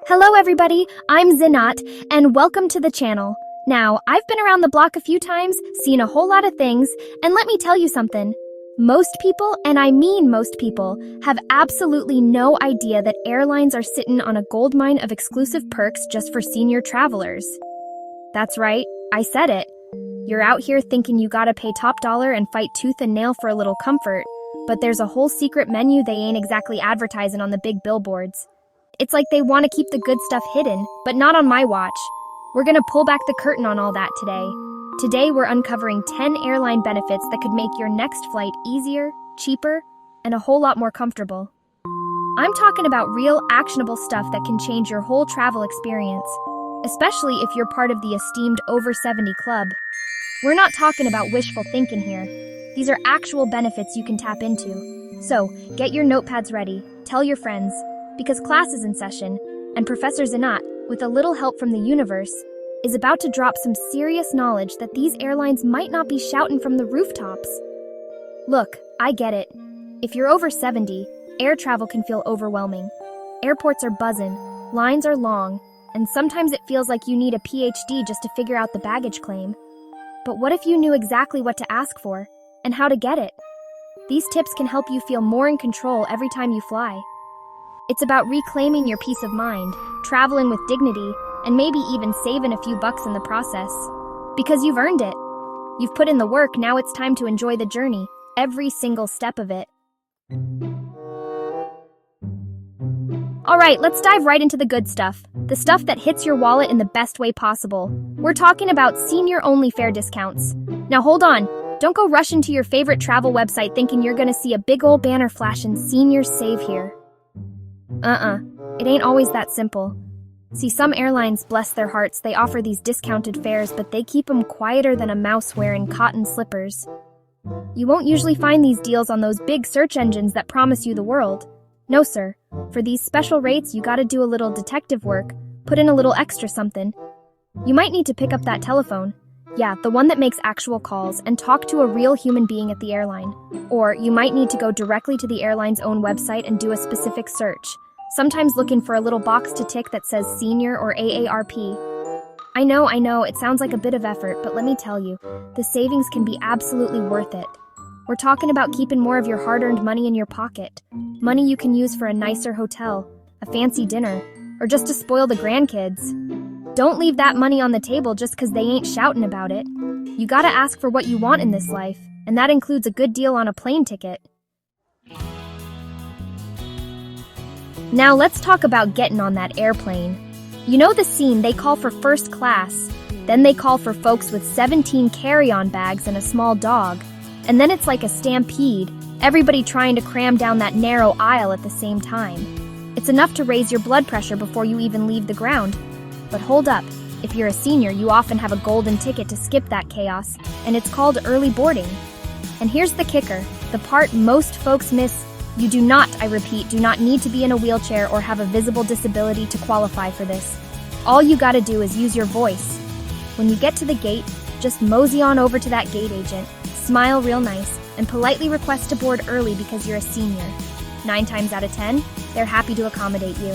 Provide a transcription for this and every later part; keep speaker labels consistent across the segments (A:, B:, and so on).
A: Hello everybody, I'm Zinat, and welcome to the channel. Now, I've been around the block a few times, seen a whole lot of things, and let me tell you something. Most people, and I mean most people, have absolutely no idea that airlines are sitting on a goldmine of exclusive perks just for senior travelers. That's right, I said it. You're out here thinking you gotta pay top dollar and fight tooth and nail for a little comfort, but there's a whole secret menu they ain't exactly advertising on the big billboards. It's like they want to keep the good stuff hidden, but not on my watch. We're gonna pull back the curtain on all that today. Today we're uncovering 10 airline benefits that could make your next flight easier, cheaper, and a whole lot more comfortable. I'm talking about real, actionable stuff that can change your whole travel experience, especially if you're part of the esteemed over 70 club. We're not talking about wishful thinking here. These are actual benefits you can tap into. So, get your notepads ready, tell your friends, because class is in session, and Professor Zinat, with a little help from the universe, is about to drop some serious knowledge that these airlines might not be shouting from the rooftops. Look, I get it. If you're over 70, air travel can feel overwhelming. Airports are buzzing, lines are long, and sometimes it feels like you need a PhD just to figure out the baggage claim. But what if you knew exactly what to ask for, and how to get it? These tips can help you feel more in control every time you fly. It's about reclaiming your peace of mind, traveling with dignity, and maybe even saving a few bucks in the process. Because you've earned it. You've put in the work, now it's time to enjoy the journey, every single step of it. Alright, let's dive right into the good stuff. The stuff that hits your wallet in the best way possible. We're talking about senior-only fare discounts. Now hold on, don't go rushing to your favorite travel website thinking you're gonna see a big ol' banner flashing "Seniors Save Here." It ain't always that simple. See, some airlines, bless their hearts, they offer these discounted fares, but they keep them quieter than a mouse wearing cotton slippers. You won't usually find these deals on those big search engines that promise you the world. No, sir. For these special rates, you gotta do a little detective work, put in a little extra something. You might need to pick up that telephone. Yeah, the one that makes actual calls, and talk to a real human being at the airline. Or you might need to go directly to the airline's own website and do a specific search, sometimes looking for a little box to tick that says senior or AARP. I know, it sounds like a bit of effort, but let me tell you, the savings can be absolutely worth it. We're talking about keeping more of your hard-earned money in your pocket. Money you can use for a nicer hotel, a fancy dinner, or just to spoil the grandkids. Don't leave that money on the table just because they ain't shouting about it. You gotta ask for what you want in this life, and that includes a good deal on a plane ticket. Now let's talk about getting on that airplane. You know the scene, they call for first class, then they call for folks with 17 carry-on bags and a small dog, and then it's like a stampede, everybody trying to cram down that narrow aisle at the same time. It's enough to raise your blood pressure before you even leave the ground. But hold up, if you're a senior, you often have a golden ticket to skip that chaos, and it's called early boarding. And here's the kicker, the part most folks miss. You do not, I repeat, do not need to be in a wheelchair or have a visible disability to qualify for this. All you gotta do is use your voice. When you get to the gate, just mosey on over to that gate agent, smile real nice, and politely request to board early because you're a senior. 9 times out of 10, they're happy to accommodate you.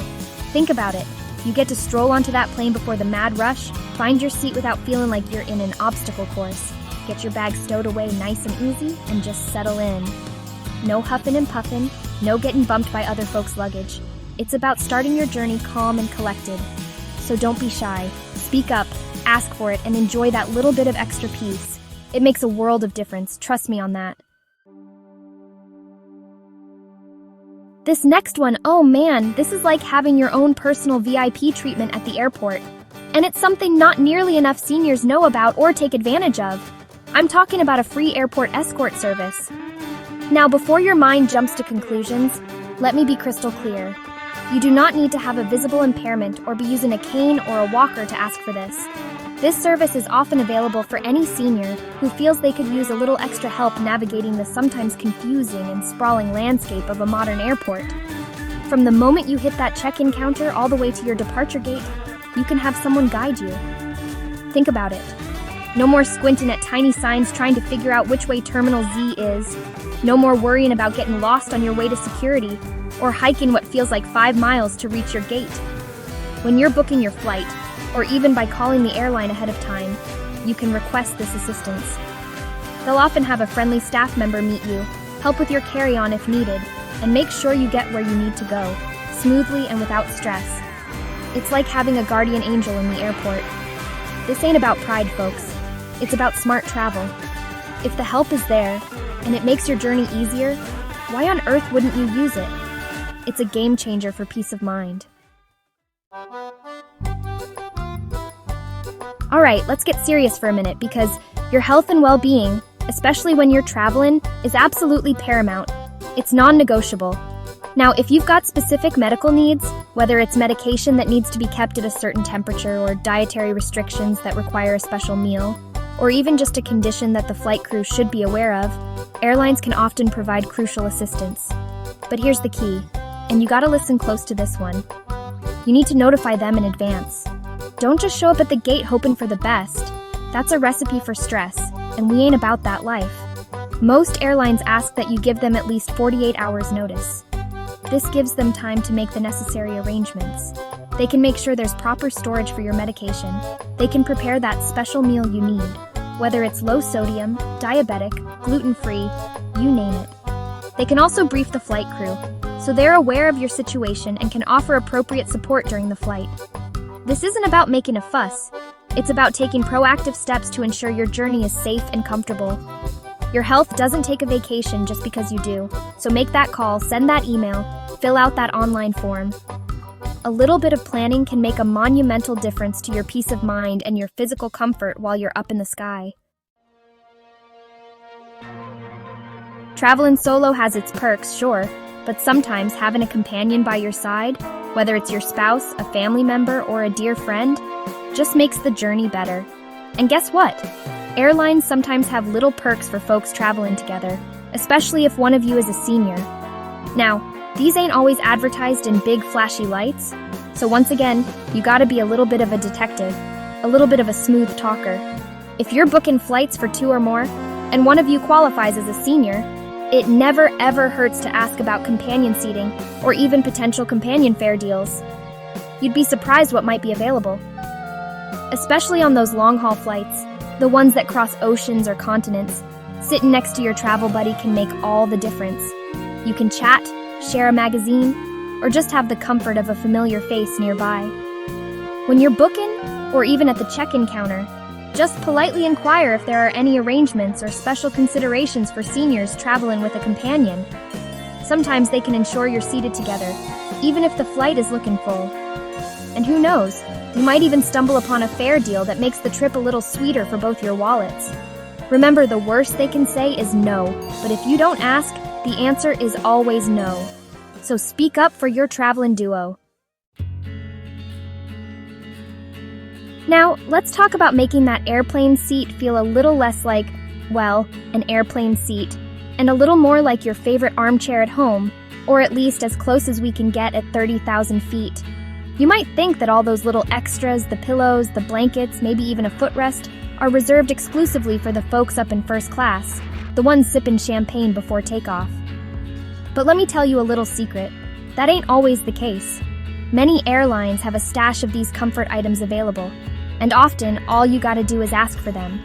A: Think about it. You get to stroll onto that plane before the mad rush, find your seat without feeling like you're in an obstacle course, get your bag stowed away nice and easy, and just settle in. No huffing and puffing, no getting bumped by other folks' luggage. It's about starting your journey calm and collected. So don't be shy. Speak up, ask for it, and enjoy that little bit of extra peace. It makes a world of difference, trust me on that. This next one, oh man, this is like having your own personal VIP treatment at the airport. And it's something not nearly enough seniors know about or take advantage of. I'm talking about a free airport escort service. Now, before your mind jumps to conclusions, let me be crystal clear. You do not need to have a visible impairment or be using a cane or a walker to ask for this. This service is often available for any senior who feels they could use a little extra help navigating the sometimes confusing and sprawling landscape of a modern airport. From the moment you hit that check-in counter all the way to your departure gate, you can have someone guide you. Think about it. No more squinting at tiny signs trying to figure out which way Terminal Z is. No more worrying about getting lost on your way to security, or hiking what feels like 5 miles to reach your gate. When you're booking your flight, or even by calling the airline ahead of time, you can request this assistance. They'll often have a friendly staff member meet you, help with your carry-on if needed, and make sure you get where you need to go, smoothly and without stress. It's like having a guardian angel in the airport. This ain't about pride, folks. It's about smart travel. If the help is there, and it makes your journey easier, why on earth wouldn't you use it? It's a game changer for peace of mind. Alright, let's get serious for a minute because your health and well-being, especially when you're traveling, is absolutely paramount. It's non-negotiable. Now, if you've got specific medical needs, whether it's medication that needs to be kept at a certain temperature or dietary restrictions that require a special meal, or even just a condition that the flight crew should be aware of, airlines can often provide crucial assistance. But here's the key, and you gotta listen close to this one. You need to notify them in advance. Don't just show up at the gate hoping for the best. That's a recipe for stress, and we ain't about that life. Most airlines ask that you give them at least 48 hours notice. This gives them time to make the necessary arrangements. They can make sure there's proper storage for your medication. They can prepare that special meal you need, whether it's low sodium, diabetic, gluten-free, you name it. They can also brief the flight crew, so they're aware of your situation and can offer appropriate support during the flight. This isn't about making a fuss. It's about taking proactive steps to ensure your journey is safe and comfortable. Your health doesn't take a vacation just because you do, so make that call, send that email, fill out that online form. A little bit of planning can make a monumental difference to your peace of mind and your physical comfort while you're up in the sky. Traveling solo has its perks, sure, but sometimes having a companion by your side, whether it's your spouse, a family member, or a dear friend, just makes the journey better. And guess what? Airlines sometimes have little perks for folks traveling together, especially if one of you is a senior. Now, these ain't always advertised in big flashy lights, so once again, you gotta be a little bit of a detective, a little bit of a smooth talker. If you're booking flights for 2 or more, and one of you qualifies as a senior, it never ever hurts to ask about companion seating or even potential companion fare deals. You'd be surprised what might be available. Especially on those long-haul flights, the ones that cross oceans or continents, sitting next to your travel buddy can make all the difference. You can chat, share a magazine, or just have the comfort of a familiar face nearby. When you're booking, or even at the check-in counter, just politely inquire if there are any arrangements or special considerations for seniors traveling with a companion. Sometimes they can ensure you're seated together, even if the flight is looking full. And who knows, you might even stumble upon a fare deal that makes the trip a little sweeter for both your wallets. Remember, the worst they can say is no, but if you don't ask, the answer is always no. So speak up for your traveling duo. Now, let's talk about making that airplane seat feel a little less like, well, an airplane seat, and a little more like your favorite armchair at home, or at least as close as we can get at 30,000 feet. You might think that all those little extras, the pillows, the blankets, maybe even a footrest, are reserved exclusively for the folks up in first class, the ones sipping champagne before takeoff. But let me tell you a little secret. That ain't always the case. Many airlines have a stash of these comfort items available, and often all you gotta do is ask for them.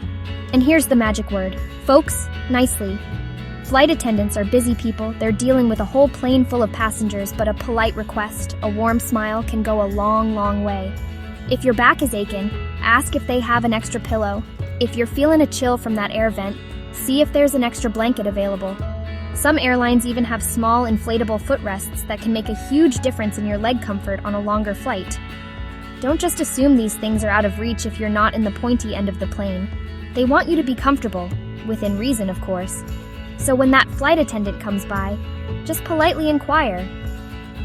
A: And here's the magic word. Folks, nicely. Flight attendants are busy people. They're dealing with a whole plane full of passengers, but a polite request, a warm smile can go a long, long way. If your back is aching, ask if they have an extra pillow. If you're feeling a chill from that air vent, see if there's an extra blanket available. Some airlines even have small inflatable footrests that can make a huge difference in your leg comfort on a longer flight. Don't just assume these things are out of reach if you're not in the pointy end of the plane. They want you to be comfortable, within reason, of course. So when that flight attendant comes by, just politely inquire.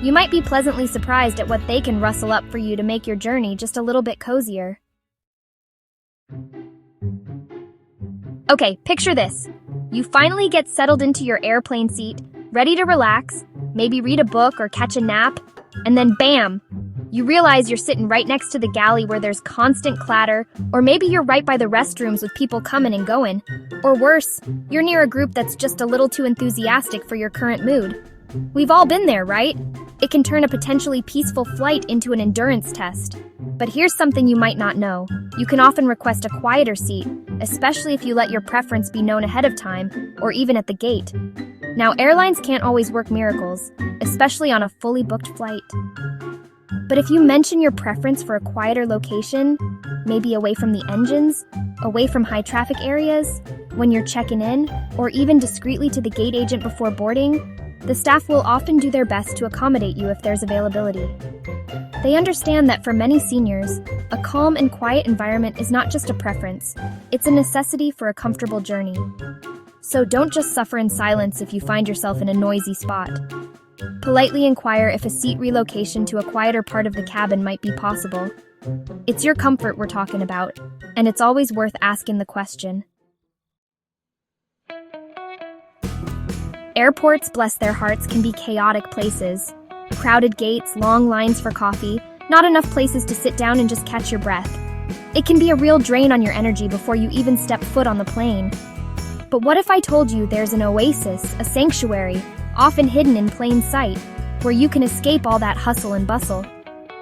A: You might be pleasantly surprised at what they can rustle up for you to make your journey just a little bit cozier. Okay, picture this. You finally get settled into your airplane seat, ready to relax, maybe read a book or catch a nap, and then bam! You realize you're sitting right next to the galley where there's constant clatter, or maybe you're right by the restrooms with people coming and going. Or worse, you're near a group that's just a little too enthusiastic for your current mood. We've all been there, right? It can turn a potentially peaceful flight into an endurance test. But here's something you might not know. You can often request a quieter seat, especially if you let your preference be known ahead of time, or even at the gate. Now, airlines can't always work miracles, especially on a fully booked flight. But if you mention your preference for a quieter location, maybe away from the engines, away from high traffic areas, when you're checking in, or even discreetly to the gate agent before boarding, the staff will often do their best to accommodate you if there's availability. They understand that for many seniors, a calm and quiet environment is not just a preference, it's a necessity for a comfortable journey. So don't just suffer in silence if you find yourself in a noisy spot. Politely inquire if a seat relocation to a quieter part of the cabin might be possible. It's your comfort we're talking about, and it's always worth asking the question. Airports, bless their hearts, can be chaotic places. Crowded gates, long lines for coffee, not enough places to sit down and just catch your breath. It can be a real drain on your energy before you even step foot on the plane. But what if I told you there's an oasis, a sanctuary, often hidden in plain sight, where you can escape all that hustle and bustle?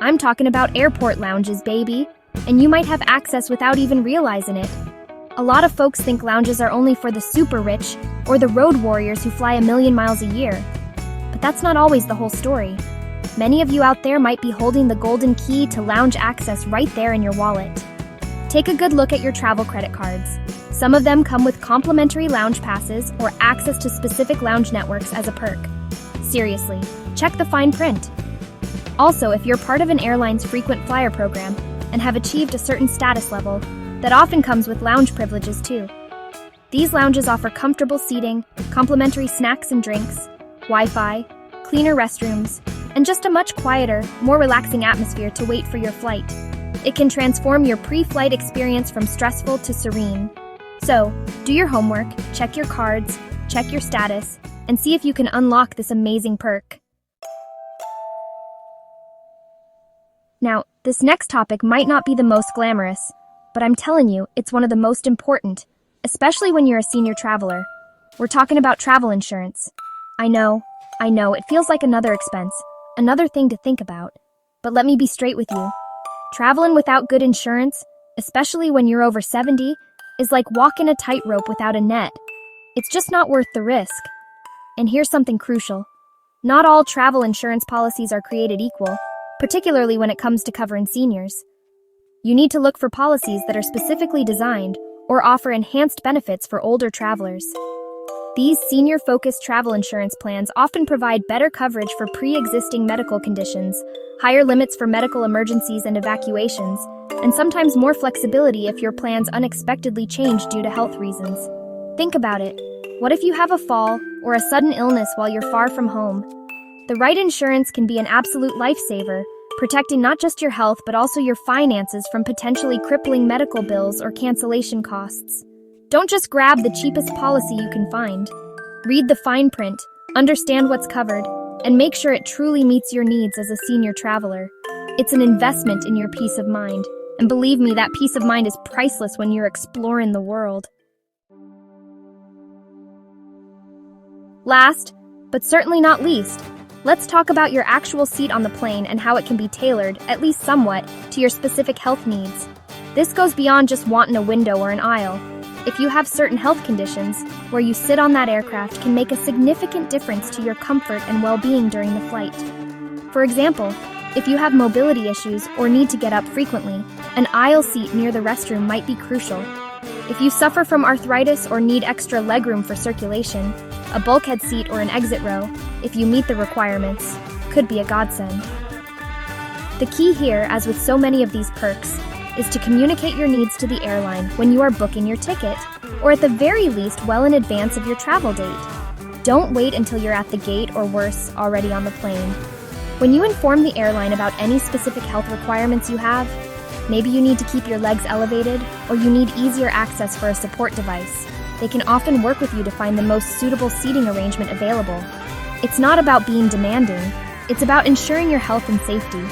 A: I'm talking about airport lounges, baby, and you might have access without even realizing it. A lot of folks think lounges are only for the super rich or the road warriors who fly 1,000,000 miles a year. But that's not always the whole story. Many of you out there might be holding the golden key to lounge access right there in your wallet. Take a good look at your travel credit cards. Some of them come with complimentary lounge passes or access to specific lounge networks as a perk. Seriously, check the fine print. Also, if you're part of an airline's frequent flyer program and have achieved a certain status level, that often comes with lounge privileges too. These lounges offer comfortable seating, complimentary snacks and drinks, Wi-Fi, cleaner restrooms, and just a much quieter, more relaxing atmosphere to wait for your flight. It can transform your pre-flight experience from stressful to serene. So, do your homework, check your cards, check your status, and see if you can unlock this amazing perk. Now, this next topic might not be the most glamorous, but I'm telling you, it's one of the most important, especially when you're a senior traveler. We're talking about travel insurance. I know, it feels like another expense, another thing to think about. But let me be straight with you. Traveling without good insurance, especially when you're over 70, is like walking a tightrope without a net. It's just not worth the risk. And here's something crucial. Not all travel insurance policies are created equal, particularly when it comes to covering seniors. You need to look for policies that are specifically designed or offer enhanced benefits for older travelers. These senior-focused travel insurance plans often provide better coverage for pre-existing medical conditions, higher limits for medical emergencies and evacuations, and sometimes more flexibility if your plans unexpectedly change due to health reasons. Think about it. What if you have a fall or a sudden illness while you're far from home? The right insurance can be an absolute lifesaver, protecting not just your health but also your finances from potentially crippling medical bills or cancellation costs. Don't just grab the cheapest policy you can find. Read the fine print, understand what's covered, and make sure it truly meets your needs as a senior traveler. It's an investment in your peace of mind, and believe me, that peace of mind is priceless when you're exploring the world. Last, but certainly not least, let's talk about your actual seat on the plane and how it can be tailored, at least somewhat, to your specific health needs. This goes beyond just wanting a window or an aisle. If you have certain health conditions, where you sit on that aircraft can make a significant difference to your comfort and well-being during the flight. For example, if you have mobility issues or need to get up frequently, an aisle seat near the restroom might be crucial. If you suffer from arthritis or need extra legroom for circulation, a bulkhead seat or an exit row, if you meet the requirements, could be a godsend. The key here, as with so many of these perks, is to communicate your needs to the airline when you are booking your ticket, or at the very least well in advance of your travel date. Don't wait until you're at the gate or worse, already on the plane. When you inform the airline about any specific health requirements you have, maybe you need to keep your legs elevated, or you need easier access for a support device, they can often work with you to find the most suitable seating arrangement available. It's not about being demanding, it's about ensuring your health and safety.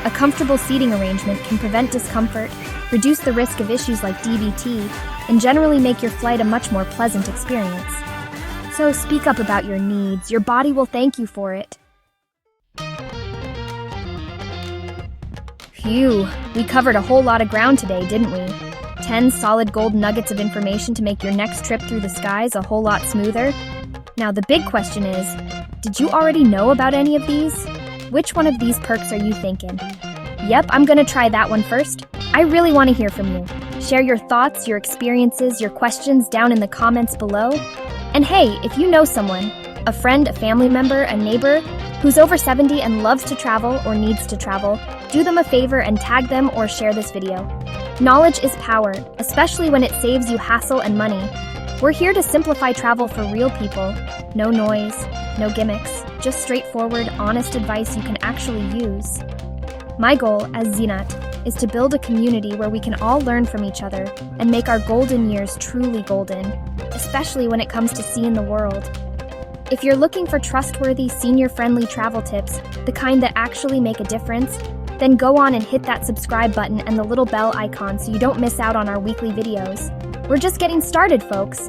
A: A comfortable seating arrangement can prevent discomfort, reduce the risk of issues like DVT, and generally make your flight a much more pleasant experience. So speak up about your needs. Your body will thank you for it. Phew, we covered a whole lot of ground today, didn't we? 10 solid gold nuggets of information to make your next trip through the skies a whole lot smoother. Now the big question is, did you already know about any of these? Which one of these perks are you thinking? Yep, I'm gonna try that one first. I really want to hear from you. Share your thoughts, your experiences, your questions down in the comments below. And hey, if you know someone, a friend, a family member, a neighbor, who's over 70 and loves to travel or needs to travel, do them a favor and tag them or share this video. Knowledge is power, especially when it saves you hassle and money. We're here to simplify travel for real people. No noise, no gimmicks, just straightforward, honest advice you can actually use. My goal as Zinat is to build a community where we can all learn from each other and make our golden years truly golden, especially when it comes to seeing the world. If you're looking for trustworthy, senior-friendly travel tips, the kind that actually make a difference, then go on and hit that subscribe button and the little bell icon so you don't miss out on our weekly videos. We're just getting started, folks.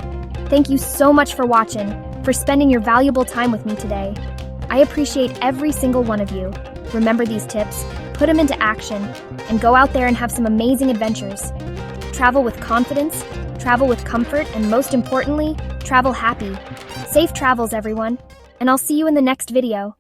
A: Thank you so much for watching, for spending your valuable time with me today. I appreciate every single one of you. Remember these tips, put them into action, and go out there and have some amazing adventures. Travel with confidence, travel with comfort, and most importantly, travel happy. Safe travels, everyone, and I'll see you in the next video.